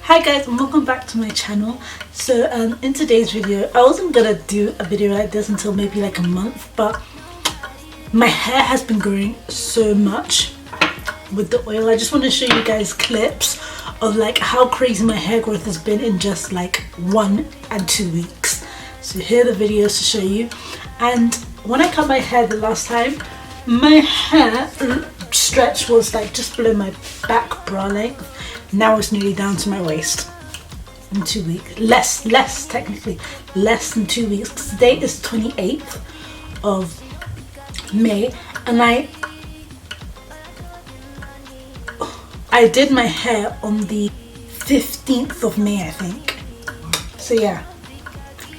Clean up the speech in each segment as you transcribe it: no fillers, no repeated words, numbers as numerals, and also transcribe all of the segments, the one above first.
Hi guys, and welcome back to my channel. So in today's video, I wasn't gonna do a video like this until maybe like a month, but my hair has been growing so much with the oil. I just want to show you guys clips of like how crazy my hair growth has been in just like 1 and 2 weeks. So here are the videos to show you. And when I cut my hair the last time, my hair stretch was like just below my back bra length. Now it's nearly down to my waist in 2 weeks. Less technically, less than 2 weeks. Today is 28th of May, and I did my hair on the 15th of May, I think. So yeah,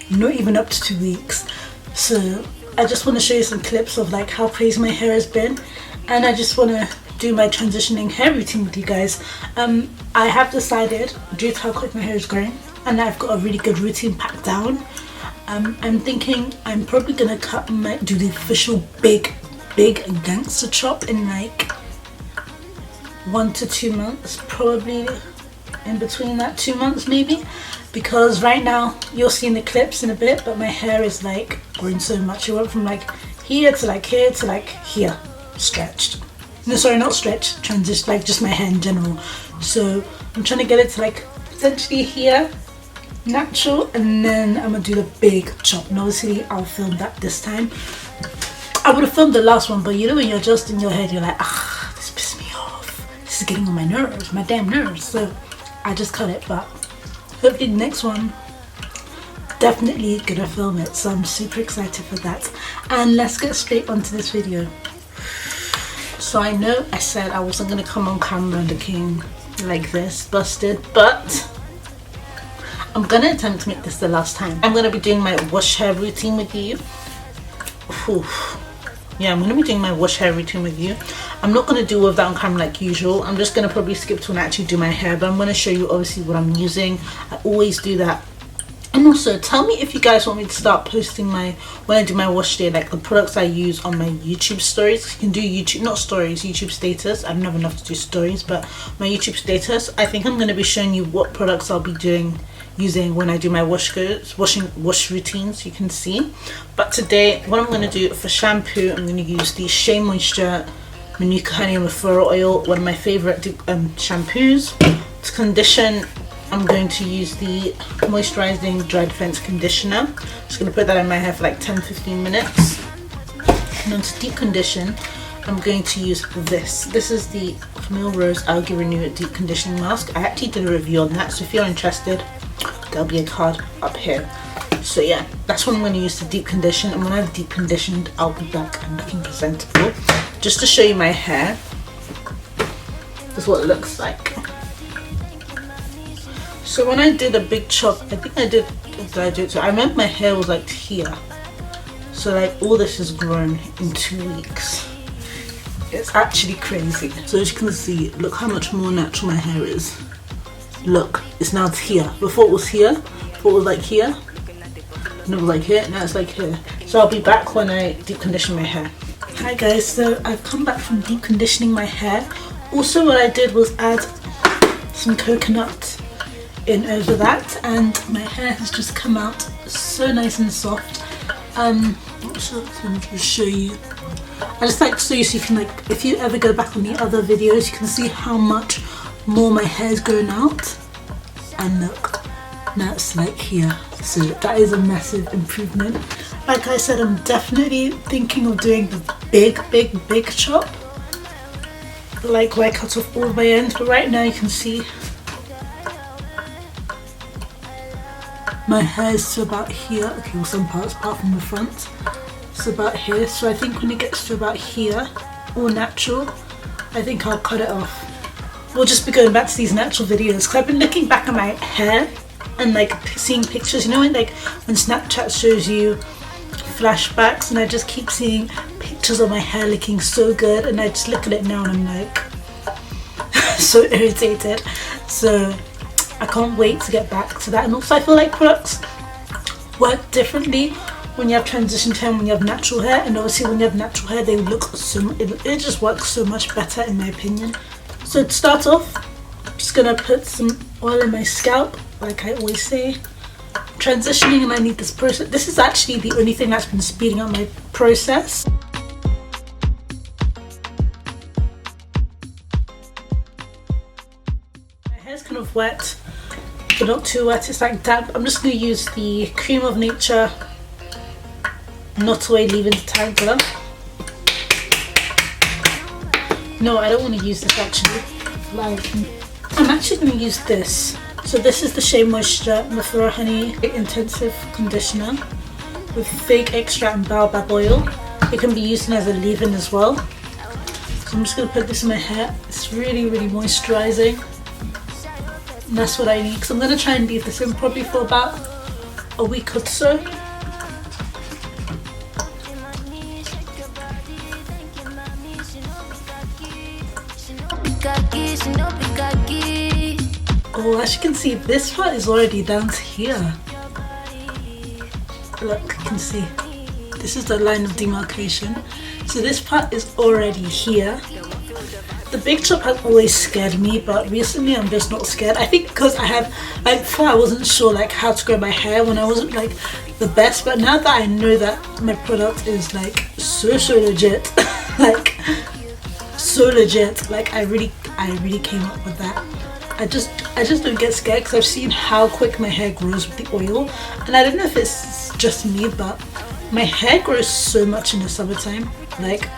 not even up to 2 weeks. So I just want to show you some clips of like how crazy my hair has been, and I just want to do my transitioning hair routine with you guys. I have decided, due to how quick my hair is growing, and I've got a really good routine packed down, I'm thinking I'm probably gonna do the official big gangster chop in like 1 to 2 months, probably in between that 2 months maybe, because right now you'll see in the clips in a bit, but my hair is like growing so much. It went from like here to like here to like here, stretched. No, sorry, not stretched, transition, like just my hair in general. So I'm trying to get it to like potentially here, natural, and then I'm gonna do the big chop. And obviously I'll film that this time. I would have filmed the last one, but you know when you're just in your head, you're like, ah, this pisses me off. This is getting on my nerves, my damn nerves. So I just cut it, but hopefully the next one, definitely gonna film it. So I'm super excited for that. And let's get straight onto this video. So I know I said I wasn't going to come on camera looking like this, busted, but I'm going to attempt to make this the last time. I'm going to be doing my wash hair routine with you. Yeah, I'm going to be doing my wash hair routine with you. I'm not going to do all of that on camera like usual. I'm just going to probably skip to when I actually do my hair, but I'm going to show you obviously what I'm using. I always do that. And also tell me if you guys want me to start posting when I do my wash day, like the products I use on my YouTube stories. You can do YouTube, not stories, YouTube status. I don't have enough to do stories, but my YouTube status, I think I'm going to be showing you what products I'll be using when I do my wash routines, you can see. But today what I'm going to do for shampoo, I'm going to use the Shea Moisture Manuka Honey and Mafura oil, one of my favorite shampoos. To condition, I'm going to use the Moisturizing Dry Defense Conditioner. I'm just going to put that in my hair for like 10-15 minutes. And then to deep condition, I'm going to use this. This is the Camille Rose Algae Renew Deep Conditioning Mask. I actually did a review on that, so if you're interested, there'll be a card up here. So yeah, that's what I'm going to use to deep condition. And when I've deep conditioned, I'll be back and looking presentable. Just to show you my hair, this is what it looks like. So when I did a big chop, I think I did it. So I remember my hair was like here. So like all this has grown in 2 weeks. It's actually crazy. So as you can see, look how much more natural my hair is. Look, it's now here. Before it was here, before it was like here, and it was like here, now it's like here. So I'll be back when I deep condition my hair. Hi guys, so I've come back from deep conditioning my hair. Also what I did was add some coconut in over that, and my hair has just come out so nice and soft. Let me just show you. I just like so you can like, if you ever go back on the other videos, you can see how much more my hair's grown out. And look, now it's like here. So that is a massive improvement. Like I said, I'm definitely thinking of doing the big chop, like where I cut off all my ends. But right now you can see my hair is to about here. Okay, well some parts apart from the front, it's about here. So I think when it gets to about here, all natural, I think I'll cut it off. We'll just be going back to these natural videos, because I've been looking back at my hair and like seeing pictures, you know, when Snapchat shows you flashbacks, and I just keep seeing pictures of my hair looking so good, and I just look at it now and I'm like so irritated. So I can't wait to get back to that. And also I feel like products work differently when you have transition hair and when you have natural hair, and obviously when you have natural hair they look so, it just works so much better in my opinion. So to start off, I'm just gonna put some oil in my scalp, like I always say. Transitioning, and I need this process. This is actually the only thing that's been speeding up my process. My hair's kind of wet, but not too wet. It's like damp. I'm just gonna use the Cream of Nature Not Away Leave-In Detangler. No, I don't want to use this actually. Like, I'm actually going to use this. So this is the Shea Moisture Mafura Honey Intensive Conditioner with fig extract and baobab oil. It can be used as a leave-in as well. So I'm just going to put this in my hair. It's really, really moisturizing. And that's what I need, because I'm going to try and leave this in probably for about a week or so. Oh, as you can see, this part is already down to here. Look, you can see. This is the line of demarcation. So this part is already here. The big chop has always scared me, but recently I'm just not scared. I think because I have, like, before I wasn't sure like how to grow my hair when I wasn't like the best, but now that I know that my product is like so legit, like so legit, like I really came up with that. I just don't get scared because I've seen how quick my hair grows with the oil, and I don't know if it's just me, but my hair grows so much in the summertime, like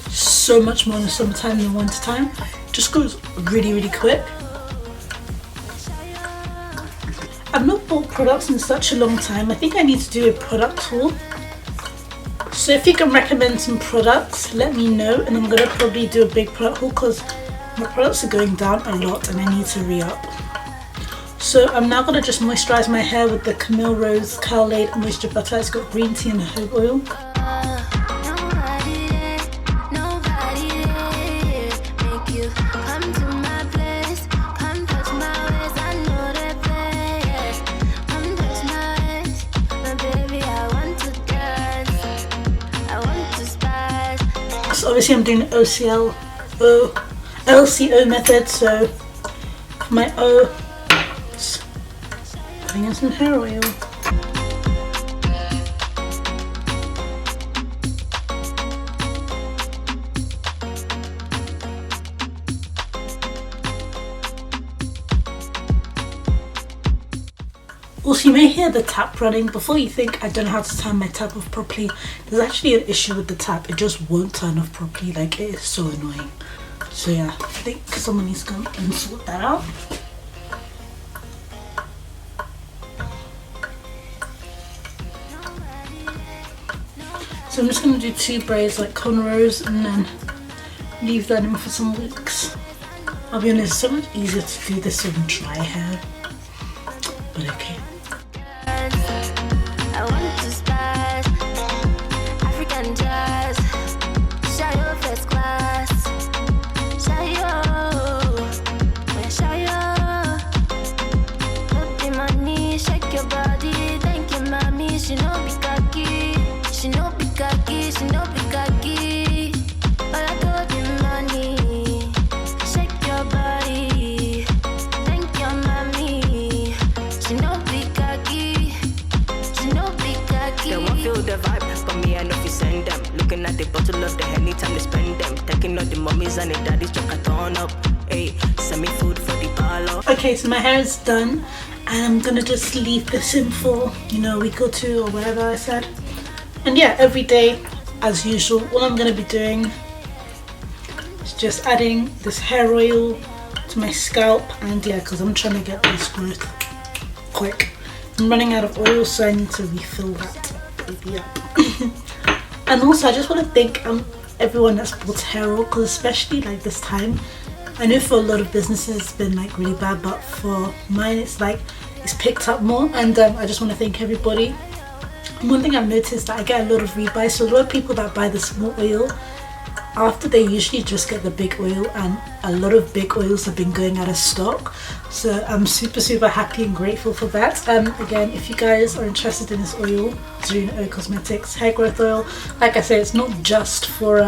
so much more in the summertime than winter time. It just goes really quick. I've not bought products in such a long time. I think I need to do a product haul. So if you can recommend some products, let me know, and I'm gonna probably do a big product haul because my products are going down a lot and I need to re-up. So I'm now gonna just moisturize my hair with the Camille Rose Curlaide Moisture Butter. It's got green tea and jojoba oil. So obviously I'm doing the LCO method, so for my O, just putting in some hair oil. Also, you may hear the tap running. Before you think I don't know how to turn my tap off properly, there's actually an issue with the tap. It just won't turn off properly. Like, it is so annoying. So yeah, I think someone needs to come and sort that out. So I'm just going to do 2 braids like cornrows and then leave that in for some weeks. I'll be honest, it's so much easier to do this on dry hair, but okay. Okay, so my hair is done and I'm gonna just leave this in for, you know, a week or 2 or whatever I said. And yeah, every day as usual, all I'm gonna be doing is just adding this hair oil to my scalp. And yeah, because I'm trying to get this growth quick, I'm running out of oil, so I need to refill that baby up. And also I just want to thank everyone that's bought hair oil, because especially like this time, I know for a lot of businesses it's been like really bad, but for mine it's like it's picked up more. And I just want to thank everybody. One thing I've noticed that I get a lot of rebuys, so a lot of people that buy the small oil, after they usually just get the big oil, and a lot of big oils have been going out of stock. So I'm super happy and grateful for that. Again, if you guys are interested in this oil, Zarina Cosmetics hair growth oil, like I said, it's not just for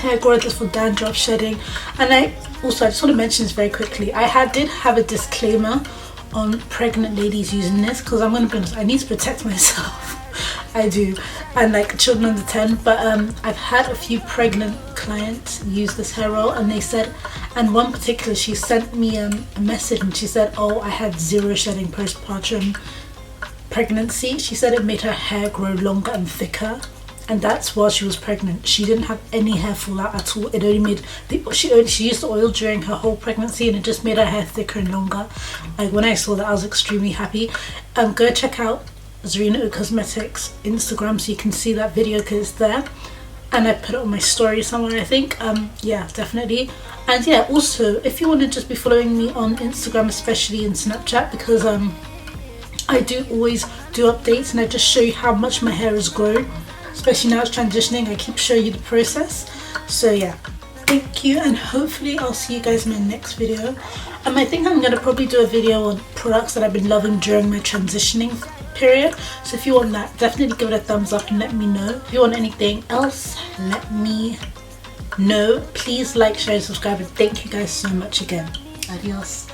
hair growth for dandruff shedding. And I just want to mention this very quickly. I did have a disclaimer on pregnant ladies using this, because I'm going to be honest, I need to protect myself. I do, and like children under 10, but I've had a few pregnant clients use this hair oil, and they said, and one particular, she sent me a message and she said, oh, I had 0 shedding postpartum pregnancy. She said it made her hair grow longer and thicker, and that's while she was pregnant. She didn't have any hair fall out at all. It only made she used the oil during her whole pregnancy, and it just made her hair thicker and longer. Like when I saw that, I was extremely happy. Go check out Zarina Cosmetics Instagram so you can see that video, because it's there, and I put it on my story somewhere, I think. Yeah, definitely. And yeah, also if you want to just be following me on Instagram, especially in Snapchat, because I do always do updates, and I just show you how much my hair has grown, especially now it's transitioning. I keep showing you the process. So yeah, thank you, and hopefully I'll see you guys in my next video. I think I'm gonna probably do a video on products that I've been loving during my transitioning period. So if you want that, definitely give it a thumbs up and let me know. If you want anything else, let me know. Please like, share and subscribe, and thank you guys so much again. Adios.